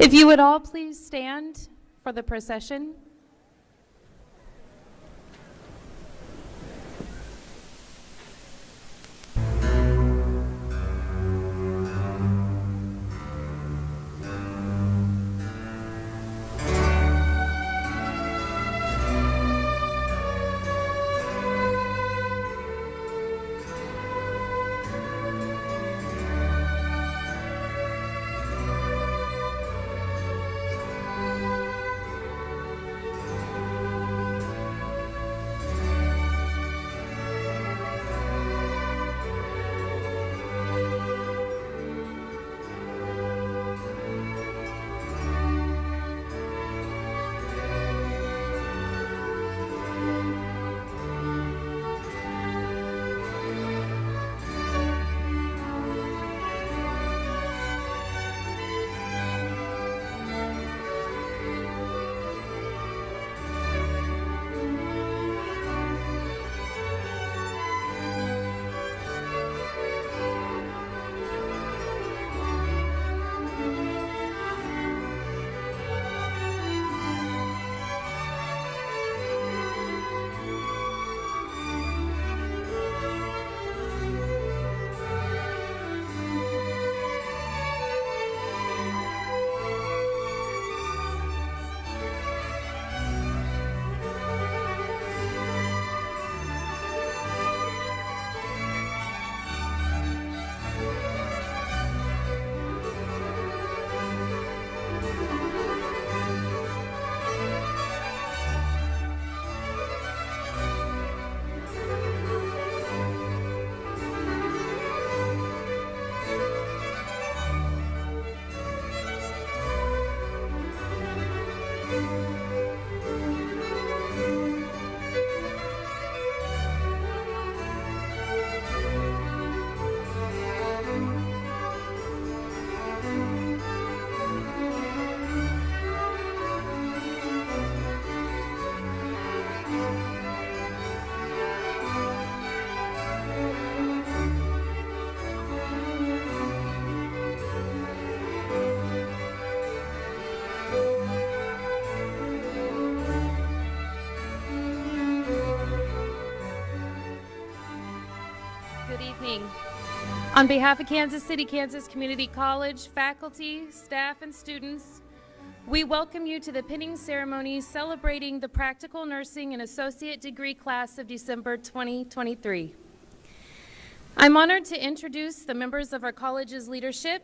If you would all please stand for the procession. Good evening. On behalf of Kansas City, Kansas Community College, faculty, staff, and students, we welcome you to the pinning ceremony celebrating the Practical Nursing and Associate Degree Class of December 2023. I'm honored to introduce the members of our college's leadership.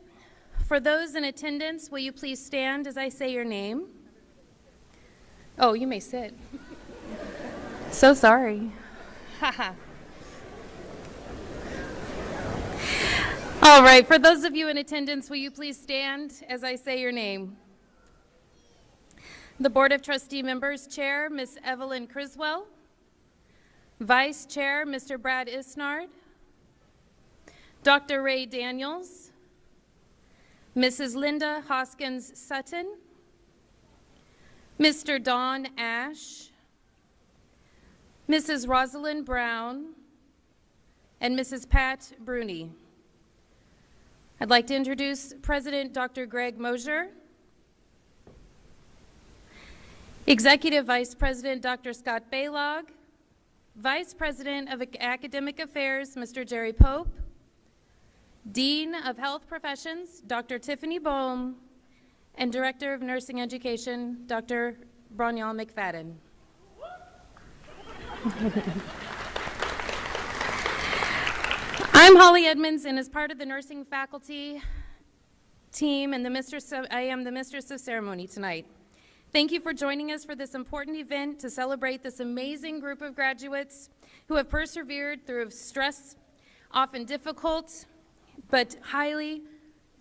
For those in attendance, will you please stand as I say your name? Oh, you may sit. So sorry. Haha. All right, for those of you in attendance, will you please stand as I say your name? The Board of Trustee members, Chair, Ms. Evelyn Criswell. Vice Chair, Mr. Brad Isnard. Dr. Ray Daniels. Mrs. Linda Hoskins Sutton. Mr. Don Ash. Mrs. Rosalind Brown. And Mrs. Pat Bruni. I'd like to introduce President Dr. Greg Mosier, Executive Vice President Dr. Scott Baylog, Vice President of Academic Affairs Mr. Jerry Pope, Dean of Health Professions Dr. Tiffany Bohm, and Director of Nursing Education Dr. Bronyal McFadden. I'm Holly Edmonds, and as part of the nursing faculty team, and I am the Mistress of Ceremony tonight. Thank you for joining us for this important event to celebrate this amazing group of graduates who have persevered through stress, often difficult, but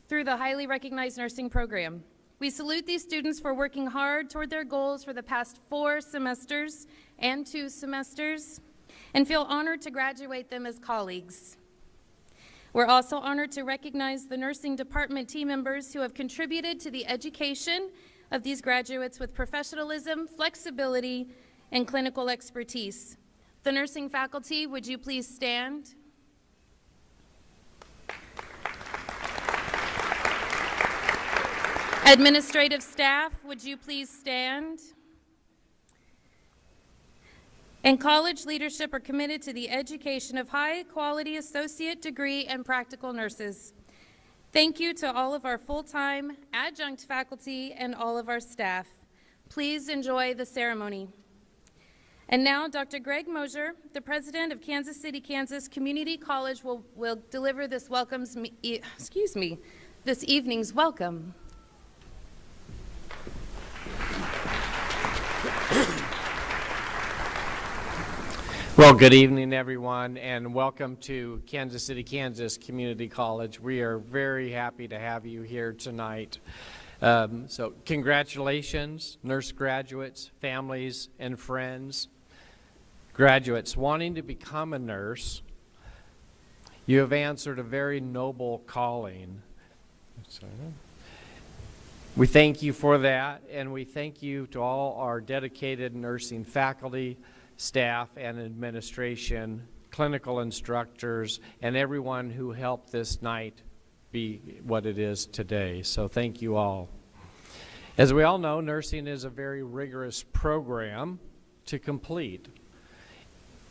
through the highly recognized nursing program. We salute these students for working hard toward their goals for the past 4 semesters and 2 semesters, and feel honored to graduate them as colleagues. We're also honored to recognize the nursing department team members who have contributed to the education of these graduates with professionalism, flexibility, and clinical expertise. The nursing faculty, would you please stand? Administrative staff, would you please stand? And college leadership are committed to the education of high-quality associate degree and practical nurses. Thank you to all of our full-time adjunct faculty and all of our staff. Please enjoy the ceremony. And now, Dr. Greg Mosier, the president of Kansas City, Kansas Community College, will deliver this this evening's welcome. Well, good evening, everyone, and welcome to Kansas City, Kansas Community College. We are very happy to have you here tonight. So congratulations, nurse graduates, families, and friends. Graduates wanting to become a nurse, you have answered a very noble calling. We thank you for that, and we thank you to all our dedicated nursing faculty, staff, and administration, clinical instructors, and everyone who helped this night be what it is today. So thank you all. As we all know, nursing is a very rigorous program to complete.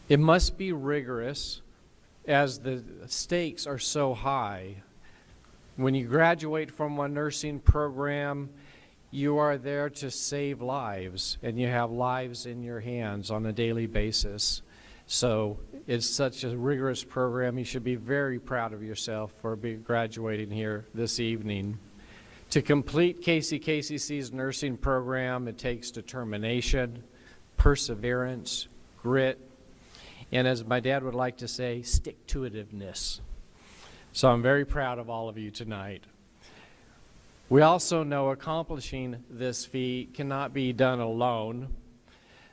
It must be rigorous as the stakes are so high. When you graduate from a nursing program, you are there to save lives, and you have lives in your hands on a daily basis. So it's such a rigorous program. You should be very proud of yourself for graduating here this evening. To complete KCKCC's nursing program, it takes determination, perseverance, grit, and as my dad would like to say, stick-to-itiveness. So I'm very proud of all of you tonight. We also know accomplishing this feat cannot be done alone.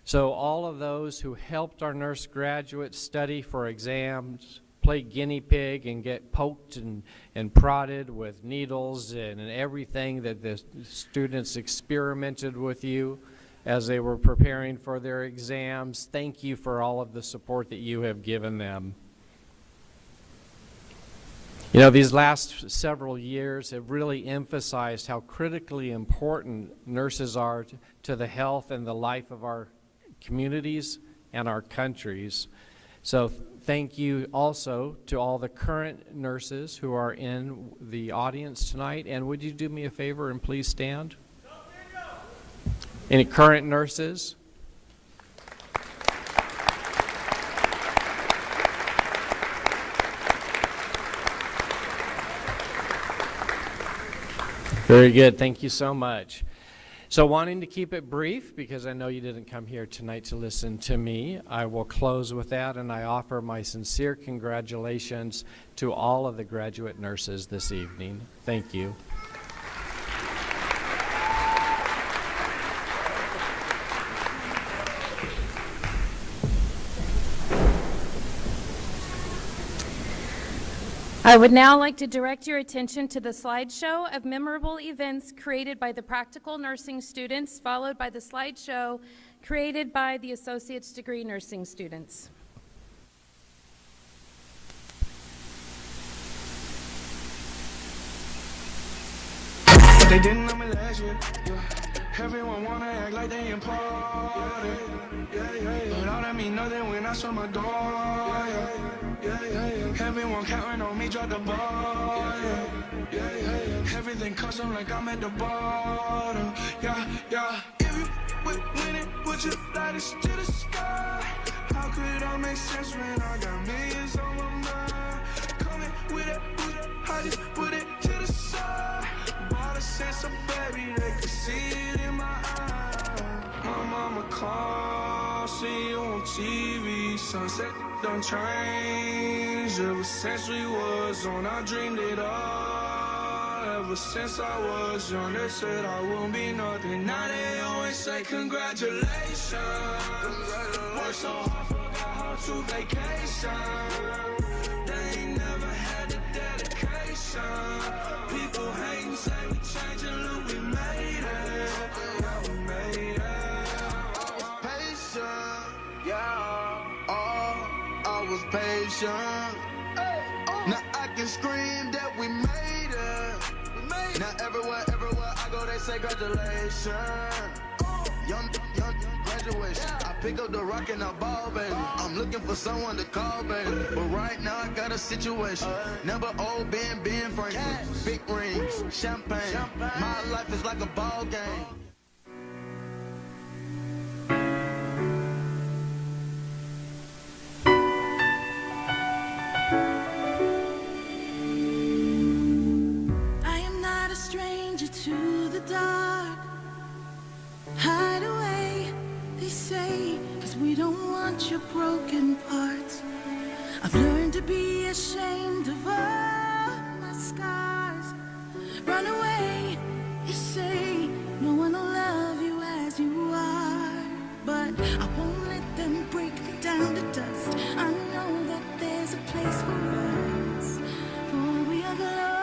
So all of those who helped our nurse graduates study for exams, play guinea pig and get poked and prodded with needles and everything that the students experimented with you as they were preparing for their exams, thank you for all of the support that you have given them. You know, these last several years have really emphasized how critically important nurses are to the health and the life of our communities and our countries. So thank you also to all the current nurses who are in the audience tonight. And would you do me a favor and please stand? Any current nurses? Very good. Thank you so much. So wanting to keep it brief, because I know you didn't come here tonight to listen to me, I will close with that, and I offer my sincere congratulations to all of the graduate nurses this evening. Thank you. I would now like to direct your attention to the slideshow of memorable events created by the practical nursing students, followed by the slideshow created by the associate's degree nursing students. They didn't know me last year. Everyone wanna act like they important. But all that mean nothing when I saw my door. Everyone counting on me, drop the ball. Everything custom like I'm at the bottom. If you win it, put your lighters to the sky. How could I make sense when I got millions on my mind? Coming with it, I just put it to the side. Bought a sense of baby, they could see it in my eyes. My mama called, see you on TV. Sunset done changed. Ever since we was on, I dreamed it all. Ever since I was young, they said I won't be nothing. Now they always say congratulations. Worked so hard, forgot how to vacation. They ain't never had the dedication. People hating, say we changing, look, we made it. Yeah, we made it. I was patient, yeah. Oh, I was patient. Now I can scream that we made it. Now everywhere I go, they say congratulations. Young graduation. I pick up the rock and I ball, baby. I'm looking for someone to call, baby. But right now I got a situation. Never old Ben Franklin. Big rings, champagne. My life is like a ball game. I am not a stranger to the dark. Hide away, they say, 'cause we don't want your broken parts. I've learned to be ashamed of all my scars. Run away, you say, no one will love you as you are. But I won't let them break me down to dust. I know that there's a place for us, for we are glorious.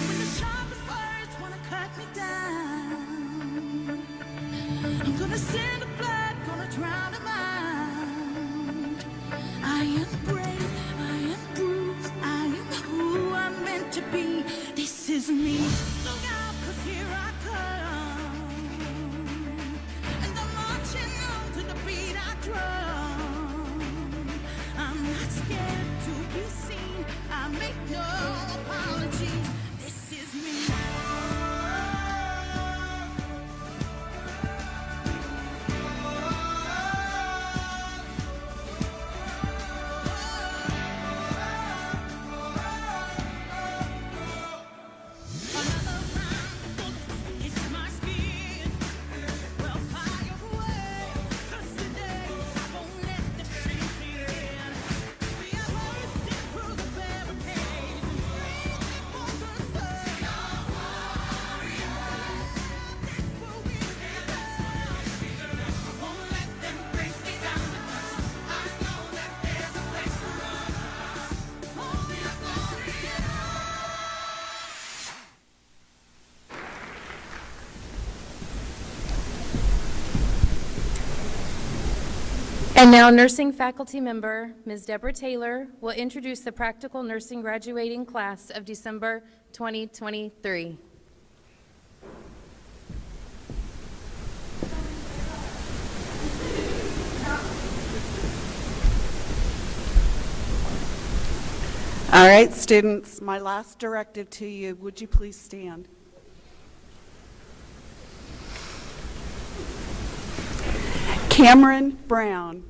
When the sharpest words wanna cut me down, I'm gonna send the blood, gonna drown them out. I am brave, I am bruised, I am who I'm meant to be. This is me. Look out, 'cause here I come. And I'm marching on to the beat I drum. I'm not scared to be seen. I make no apologies. This is me. Another round of bullets hits my skin. Well, fire away, 'cause today I won't let the shame sink in. We are bursting through the barricades and reaching for the sun. That's what we do. I won't let them break me down to dust. I know that there's a place for us. For we are glorious. And now nursing faculty member, Ms. Deborah Taylor, will introduce the practical nursing graduating class of December 2023. All right, students, my last directive to you, would you please stand? Cameron Brown.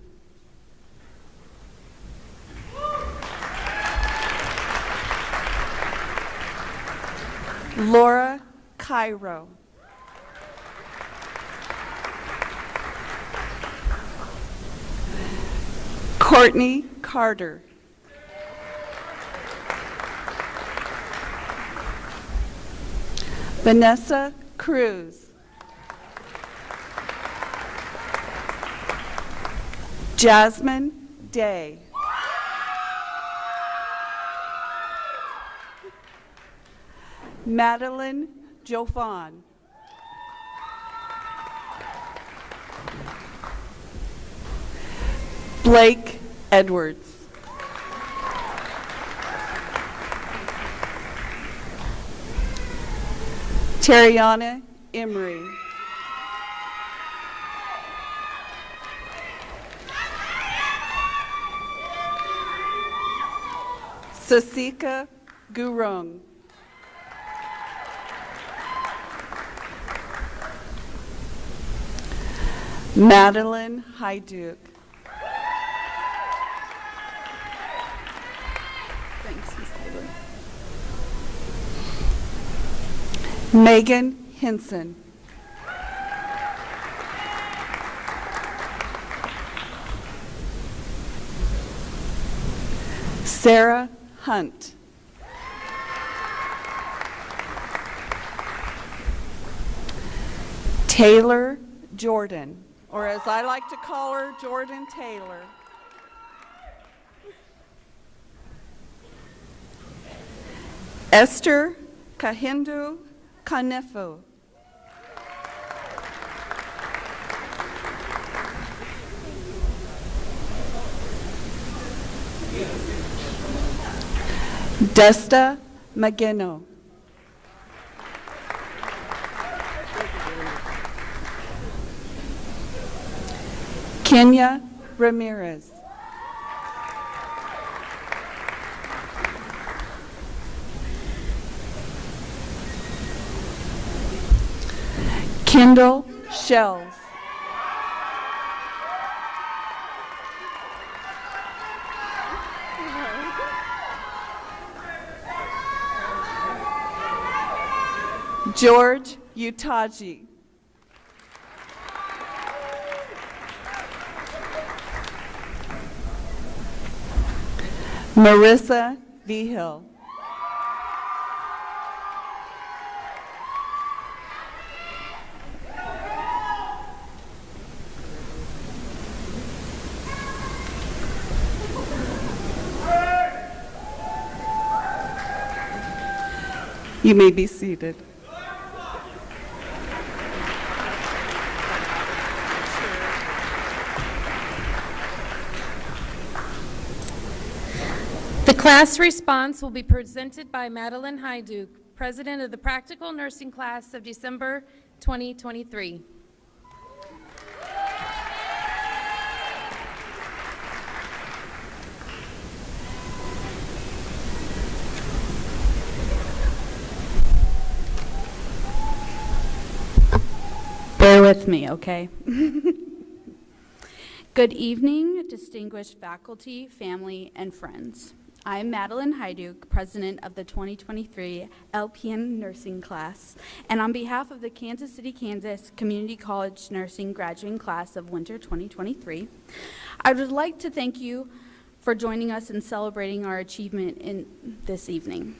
Laura Cairo. Courtney Carter. Vanessa Cruz. Jasmine Day. Madeline Joffon. Blake Edwards. Tariana Emery. Sasika Gurung. Madeline Hyduke. Thanks, Ms. Taylor. Megan Henson. Sarah Hunt. Taylor Jordan, or as I like to call her, Jordan Taylor. Esther Kahindu Kanefu. Desta Magino. Kenya Ramirez. Kendall Shells. George Utaji. Marissa Vigil. You may be seated. The class response will be presented by Madeline Hyduke, President of the Practical Nursing Class of December 2023. Bear with me, okay? Good evening, distinguished faculty, family, and friends. I'm Madeline Hyduke, President of the 2023 LPN Nursing Class, and on behalf of the Kansas City, Kansas Community College Nursing Graduating Class of Winter 2023, I would like to thank you for joining us in celebrating our achievement in this evening.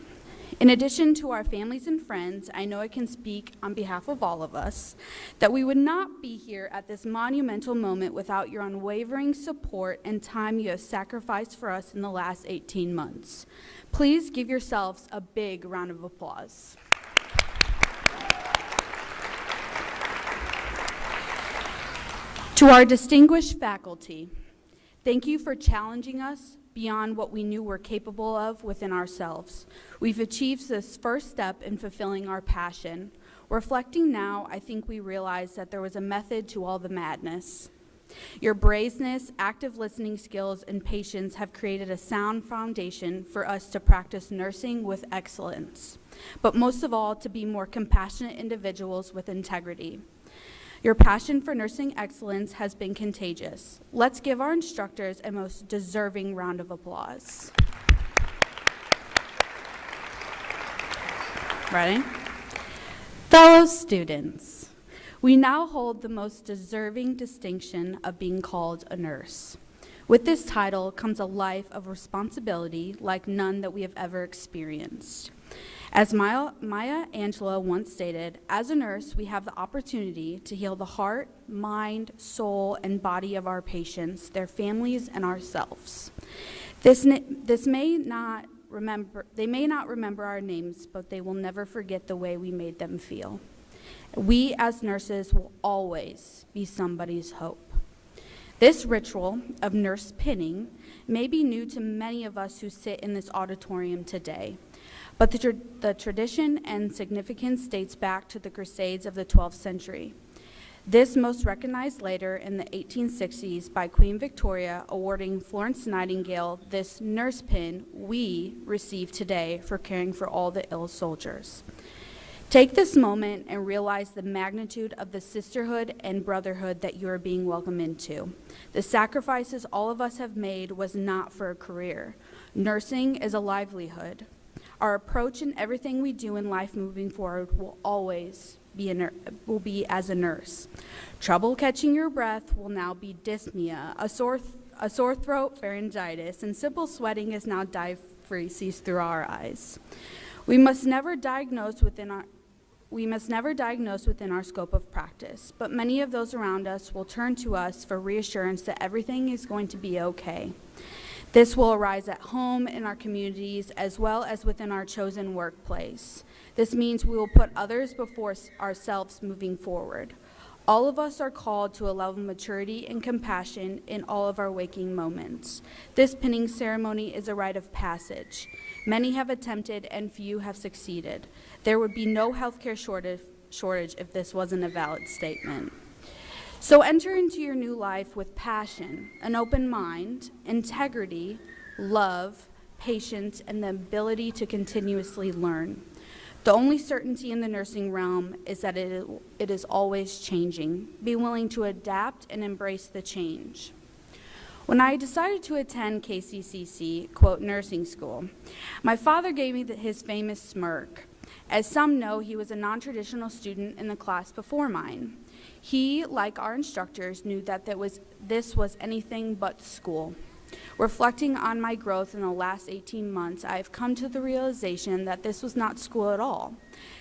In addition to our families and friends, I know I can speak on behalf of all of us that we would not be here at this monumental moment without your unwavering support and time you have sacrificed for us in the last 18 months. Please give yourselves a big round of applause. To our distinguished faculty, thank you for challenging us beyond what we knew we're capable of within ourselves. We've achieved this first step in fulfilling our passion. Reflecting now, I think we realized that there was a method to all the madness. Your brazeness, active listening skills, and patience have created a sound foundation for us to practice nursing with excellence, but most of all, to be more compassionate individuals with integrity. Your passion for nursing excellence has been contagious. Let's give our instructors a most deserving round of applause. Ready? Fellow students, we now hold the most deserving distinction of being called a nurse. With this title comes a life of responsibility like none that we have ever experienced. As Maya Angelou once stated, as a nurse, we have the opportunity to heal the heart, mind, soul, and body of our patients, their families, and ourselves. They may not remember our names, but they will never forget the way we made them feel. We as nurses will always be somebody's hope. This ritual of nurse pinning may be new to many of us who sit in this auditorium today. But the tradition and significance dates back to the Crusades of the 12th century. This most recognized later in the 1860s by Queen Victoria, awarding Florence Nightingale this nurse pin we receive today for caring for all the ill soldiers. Take this moment and realize the magnitude of the sisterhood and brotherhood that you are being welcomed into. The sacrifices all of us have made was not for a career. Nursing is a livelihood. Our approach in everything we do in life moving forward will always be as a nurse. Trouble catching your breath will now be dyspnea, a sore throat, pharyngitis, and simple sweating is now diaphoresis through our eyes. We must never diagnose within our scope of practice, but many of those around us will turn to us for reassurance that everything is going to be okay. This will arise at home, in our communities, as well as within our chosen workplace. This means we will put others before ourselves moving forward. All of us are called to a level of maturity and compassion in all of our waking moments. This pinning ceremony is a rite of passage. Many have attempted and few have succeeded. There would be no healthcare shortage if this wasn't a valid statement. So enter into your new life with passion, an open mind, integrity, love, patience, and the ability to continuously learn. The only certainty in the nursing realm is that it is always changing. Be willing to adapt and embrace the change. When I decided to attend KCKCC, quote, nursing school, my father gave me his famous smirk. As some know, he was a non-traditional student in the class before mine. He, like our instructors, knew that this was anything but school. Reflecting on my growth in the last 18 months, I have come to the realization that this was not school at all.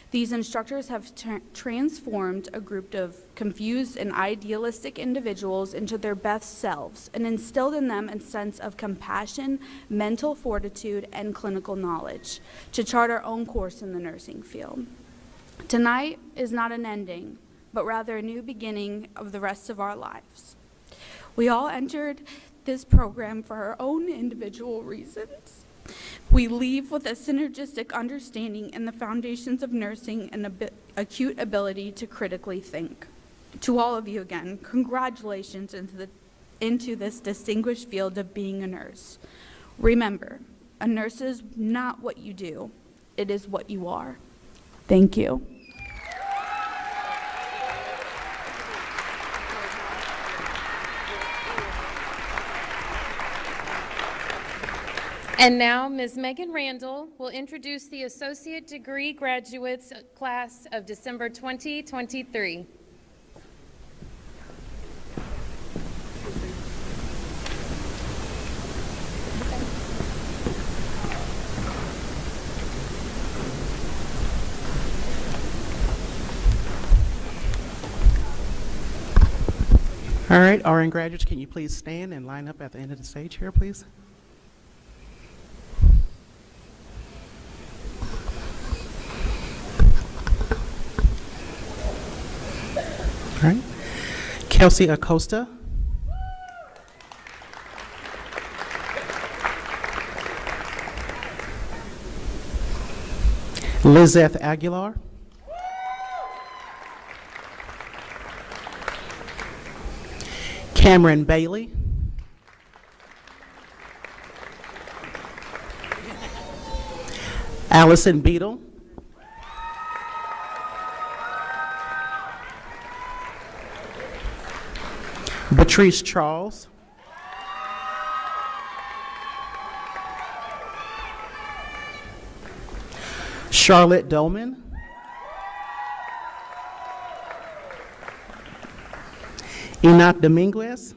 These instructors have transformed a group of confused and idealistic individuals into their best selves and instilled in them a sense of compassion, mental fortitude, and clinical knowledge to chart our own course in the nursing field. Tonight is not an ending, but rather a new beginning of the rest of our lives. We all entered this program for our own individual reasons. We leave with a synergistic understanding and the foundations of nursing and acute ability to critically think. To all of you again, congratulations into this distinguished field of being a nurse. Remember, a nurse is not what you do, it is what you are. Thank you. And now, Ms. Megan Randall will introduce the Associate Degree Graduates Class of December 2023. All right, RN graduates, can you please stand and line up at the end of the stage here, please? All right, Kelsey Acosta. Lizeth Aguilar. Cameron Bailey. Allison Beadle. Patrice Charles. Charlotte Dolman. Enoch Dominguez.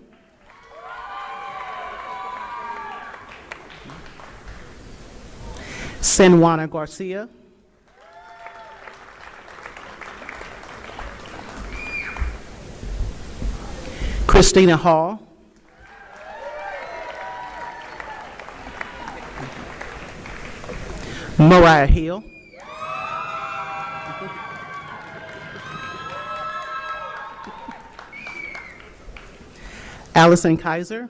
Senwana Garcia. Christina Hall. Mariah Hill. Allison Kaiser.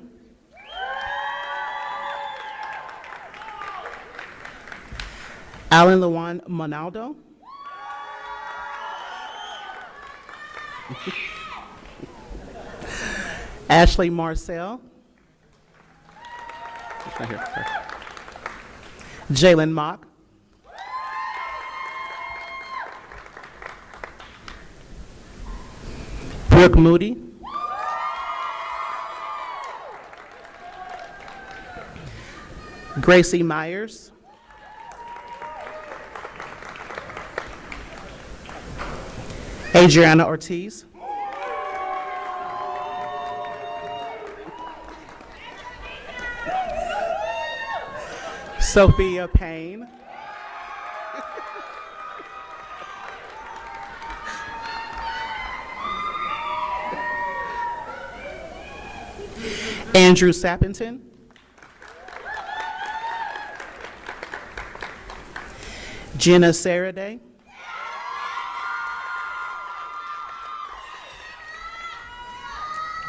Alan Lawan Monaldo. Ashley Marcel. Right here, sorry. Jalen Mock. Brooke Moody. Gracie Myers. Adriana Ortiz. Sophia Payne. Andrew Sappington. Jenna Saraday.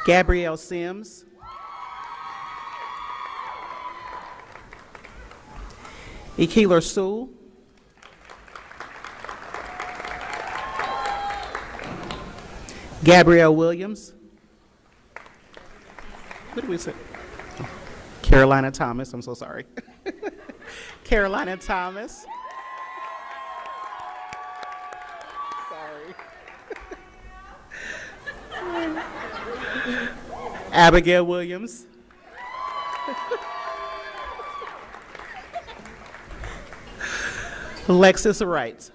Gabrielle Sims. Ekeeler Sewell. Gabrielle Williams. What did we say? Carolina Thomas, I'm so sorry. Carolina Thomas. Sorry. Abigail Williams. Alexis Wright.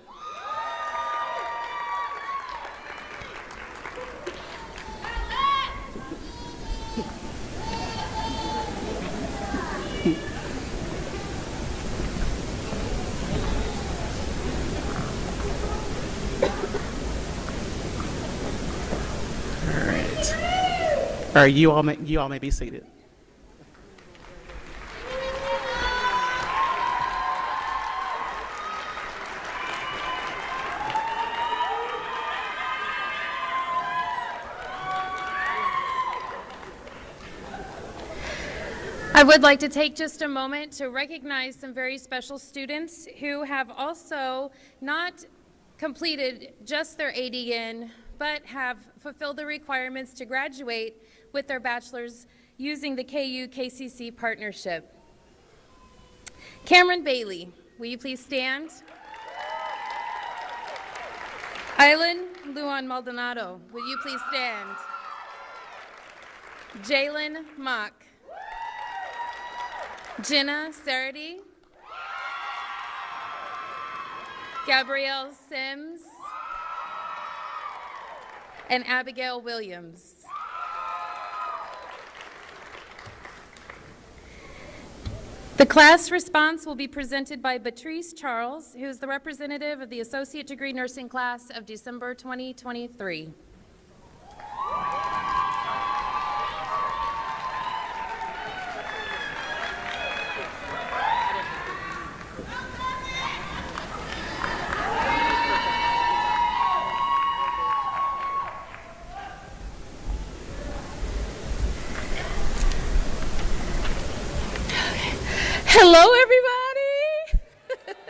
All right, you all may be seated. I would like to take just a moment to recognize some very special students who have also not completed just their ADN, but have fulfilled the requirements to graduate with their bachelor's using the KU-KCC partnership. Cameron Bailey, will you please stand? Island Luan Maldonado, will you please stand? Jalen Mock. Jenna Sarity. Gabrielle Sims. And Abigail Williams. The class response will be presented by Patrice Charles, who is the representative of the Associate Degree Nursing class of December 2023. Hello, everybody.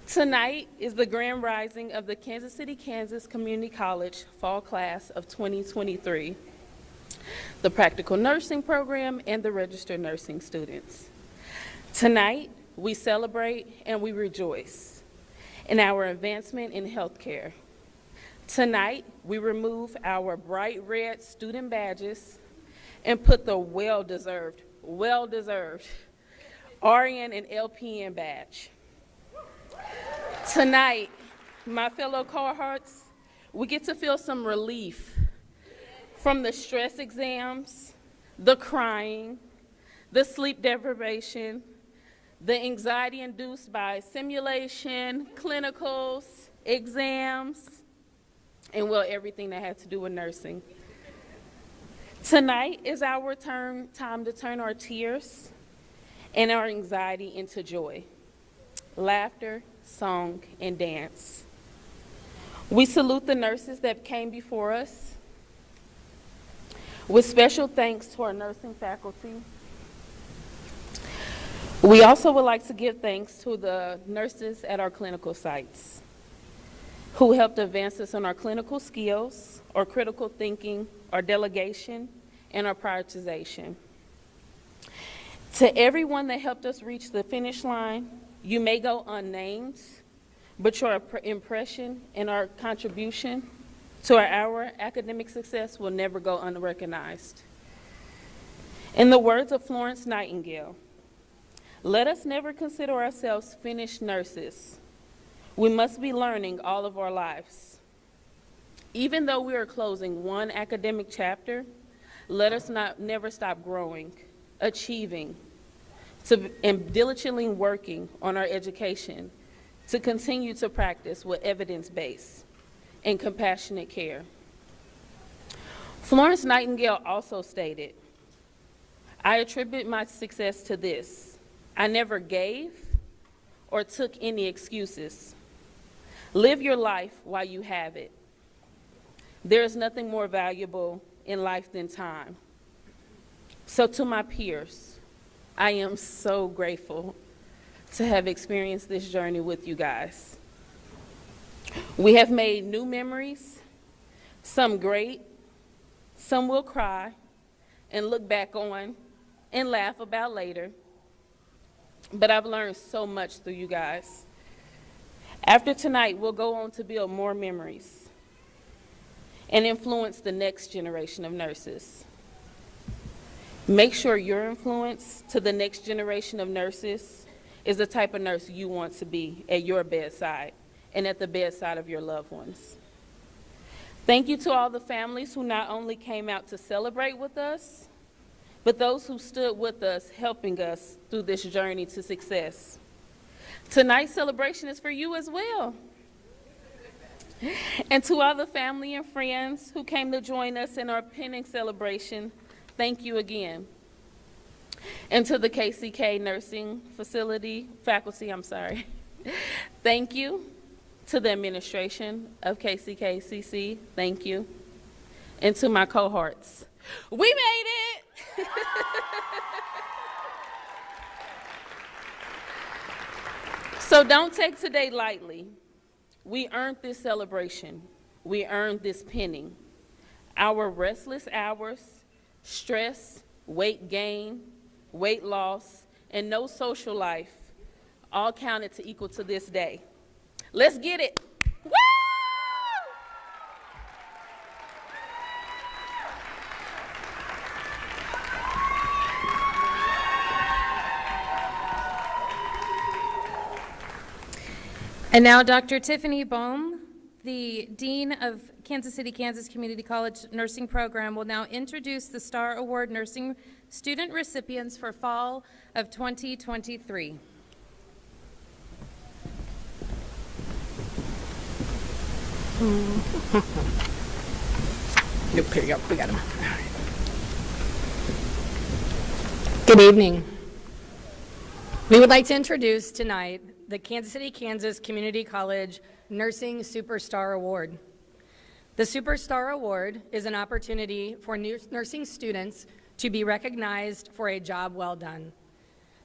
Tonight is the grand rising of the Kansas City, Kansas Community College Fall Class of 2023, the Practical Nursing Program, and the Registered Nursing students. Tonight, we celebrate and we rejoice in our advancement in healthcare. Tonight, we remove our bright red student badges and put the well-deserved RN and LPN badge. Tonight, my fellow cohorts, we get to feel some relief from the stress exams, the crying, the sleep deprivation, the anxiety induced by simulation, clinicals, exams, and well, everything that had to do with nursing. Tonight is our time to turn our tears and our anxiety into joy, laughter, song, and dance. We salute the nurses that came before us with special thanks to our nursing faculty. We also would like to give thanks to the nurses at our clinical sites who helped advance us on our clinical skills, our critical thinking, our delegation, and our prioritization. To everyone that helped us reach the finish line, you may go unnamed, but your impression and our contribution to our academic success will never go unrecognized. In the words of Florence Nightingale, let us never consider ourselves finished nurses. We must be learning all of our lives. Even though we are closing one academic chapter, let us never stop growing, achieving, and diligently working on our education to continue to practice with evidence-based and compassionate care. Florence Nightingale also stated, I attribute my success to this. I never gave or took any excuses. Live your life while you have it. There is nothing more valuable in life than time. So to my peers, I am so grateful to have experienced this journey with you guys. We have made new memories, some great, some we'll cry and look back on and laugh about later. But I've learned so much through you guys. After tonight, we'll go on to build more memories and influence the next generation of nurses. Make sure your influence to the next generation of nurses is the type of nurse you want to be at your bedside and at the bedside of your loved ones. Thank you to all the families who not only came out to celebrate with us, but those who stood with us, helping us through this journey to success. Tonight's celebration is for you as well. And to all the family and friends who came to join us in our pending celebration, thank you again. And to the KCK nursing faculty, thank you. To the administration of KCKCC, thank you. And to my cohorts, we made it! So don't take today lightly. We earned this celebration. We earned this penning. Our restless hours, stress, weight gain, weight loss, and no social life all counted to equal to this day. Let's get it. Woo! And now Dr. Tiffany Bohm, the Dean of Kansas City, Kansas Community College Nursing Program, will now introduce the Star Award Nursing student recipients for fall of 2023. Yep, here you go. We got him. Good evening. We would like to introduce tonight the Kansas City, Kansas Community College Nursing Superstar Award. The Superstar Award is an opportunity for nursing students to be recognized for a job well done.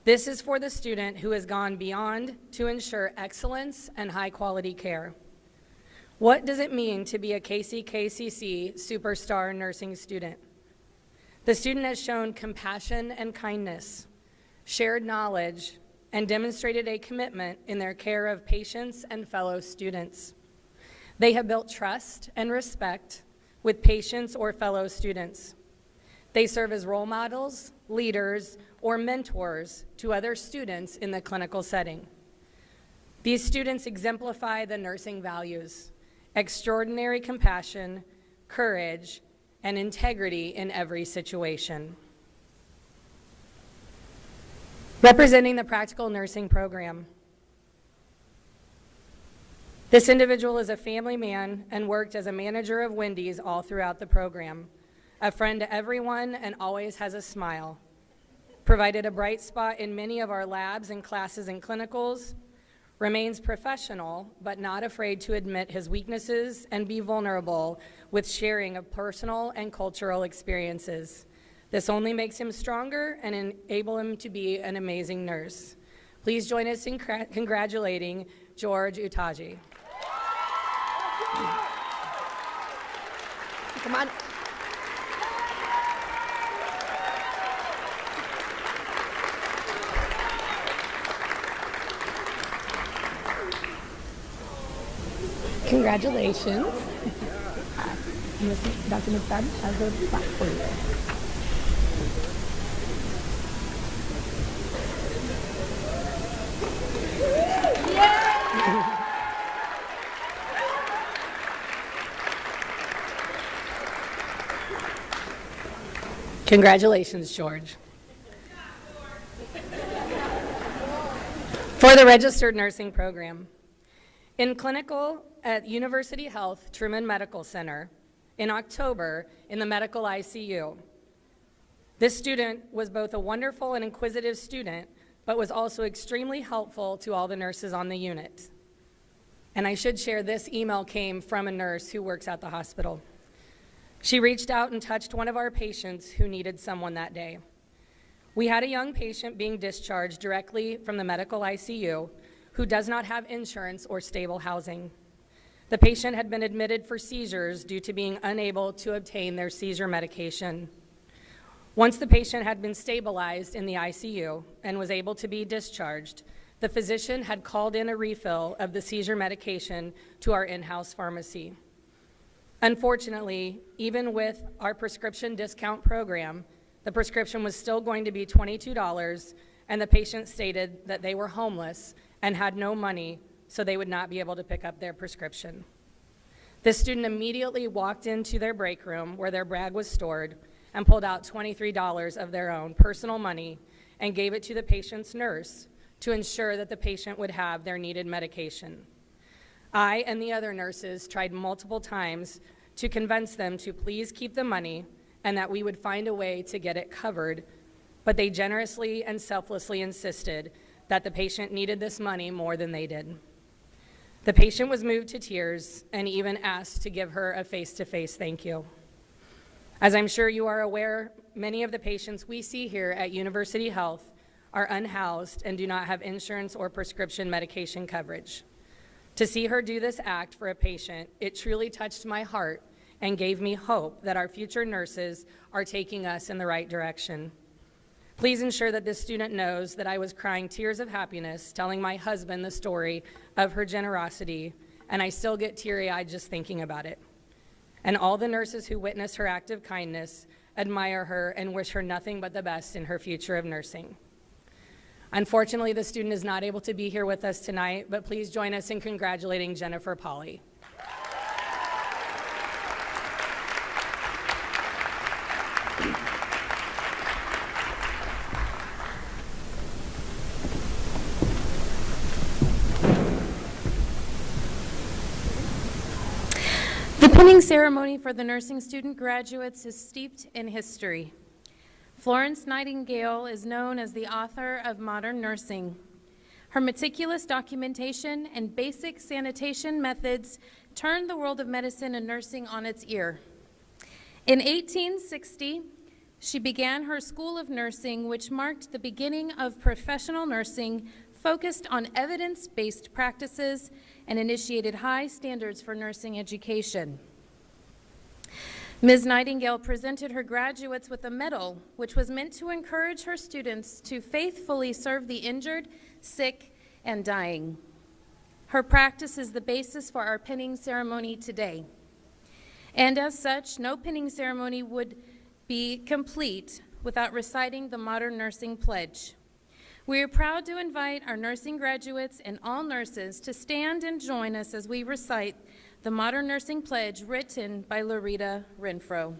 This is for the student who has gone beyond to ensure excellence and high-quality care. What does it mean to be a KCKCC Superstar Nursing student? The student has shown compassion and kindness, shared knowledge, and demonstrated a commitment in their care of patients and fellow students. They have built trust and respect with patients or fellow students. They serve as role models, leaders, or mentors to other students in the clinical setting. These students exemplify the nursing values: extraordinary compassion, courage, and integrity in every situation. Representing the Practical Nursing Program. This individual is a family man and worked as a manager of Wendy's all throughout the program. A friend to everyone and always has a smile. Provided a bright spot in many of our labs and classes and clinicals. Remains professional, but not afraid to admit his weaknesses and be vulnerable with sharing of personal and cultural experiences. This only makes him stronger and enable him to be an amazing nurse. Please join us in congratulating George Utaji. Come on. Congratulations. Dr. McFadden has a plaque for you. Congratulations, George. For the Registered Nursing Program. In clinical at University Health Truman Medical Center in October in the medical ICU. This student was both a wonderful and inquisitive student, but was also extremely helpful to all the nurses on the unit. And I should share, this email came from a nurse who works at the hospital. She reached out and touched one of our patients who needed someone that day. We had a young patient being discharged directly from the medical ICU who does not have insurance or stable housing. The patient had been admitted for seizures due to being unable to obtain their seizure medication. Once the patient had been stabilized in the ICU and was able to be discharged, the physician had called in a refill of the seizure medication to our in-house pharmacy. Unfortunately, even with our prescription discount program, the prescription was still going to be $22, and the patient stated that they were homeless and had no money, so they would not be able to pick up their prescription. The student immediately walked into their break room where their bag was stored and pulled out $23 of their own personal money and gave it to the patient's nurse to ensure that the patient would have their needed medication. I and the other nurses tried multiple times to convince them to please keep the money and that we would find a way to get it covered, but they generously and selflessly insisted that the patient needed this money more than they did. The patient was moved to tears and even asked to give her a face-to-face thank you. As I'm sure you are aware, many of the patients we see here at University Health are unhoused and do not have insurance or prescription medication coverage. To see her do this act for a patient, it truly touched my heart and gave me hope that our future nurses are taking us in the right direction. Please ensure that this student knows that I was crying tears of happiness telling my husband the story of her generosity, and I still get teary-eyed just thinking about it. And all the nurses who witness her act of kindness admire her and wish her nothing but the best in her future of nursing. Unfortunately, the student is not able to be here with us tonight, but please join us in congratulating Jennifer Polly. The pinning ceremony for the nursing student graduates is steeped in history. Florence Nightingale is known as the author of modern nursing. Her meticulous documentation and basic sanitation methods turned the world of medicine and nursing on its ear. In 1860, she began her School of Nursing, which marked the beginning of professional nursing focused on evidence-based practices and initiated high standards for nursing education. Ms. Nightingale presented her graduates with a medal, which was meant to encourage her students to faithfully serve the injured, sick, and dying. Her practice is the basis for our pinning ceremony today. And as such, no pinning ceremony would be complete without reciting the Modern Nursing Pledge. We are proud to invite our nursing graduates and all nurses to stand and join us as we recite the Modern Nursing Pledge written by Loretta Renfro.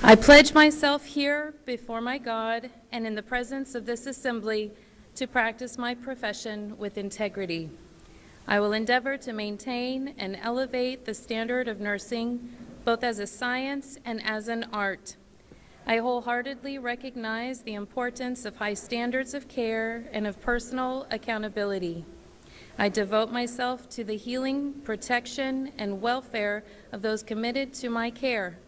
I pledge myself here before my God and in the presence of this assembly to practice my profession with integrity. I will endeavor to maintain and elevate the standard of nursing, both as a science and as an art. I wholeheartedly recognize the importance of high standards of care and of personal accountability. I devote myself to the healing, protection, and welfare of those committed to my care.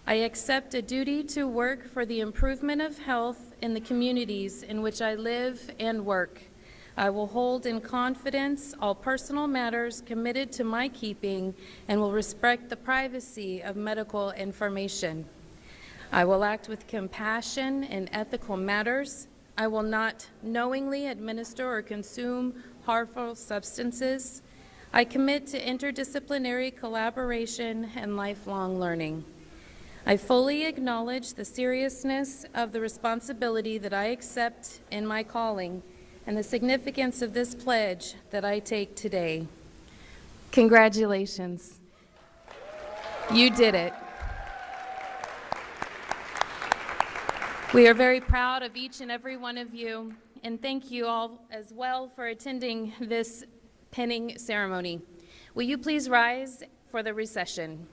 I accept a duty to work for the improvement of health in the communities in which I live and work. I will hold in confidence all personal matters committed to my keeping and will respect the privacy of medical information. I will act with compassion in ethical matters. I will not knowingly administer or consume harmful substances. I commit to interdisciplinary collaboration and lifelong learning. I fully acknowledge the seriousness of the responsibility that I accept in my calling and the significance of this pledge that I take today. Congratulations. You did it. We are very proud of each and every one of you, and thank you all as well for attending this pinning ceremony. Will you please rise for the recession?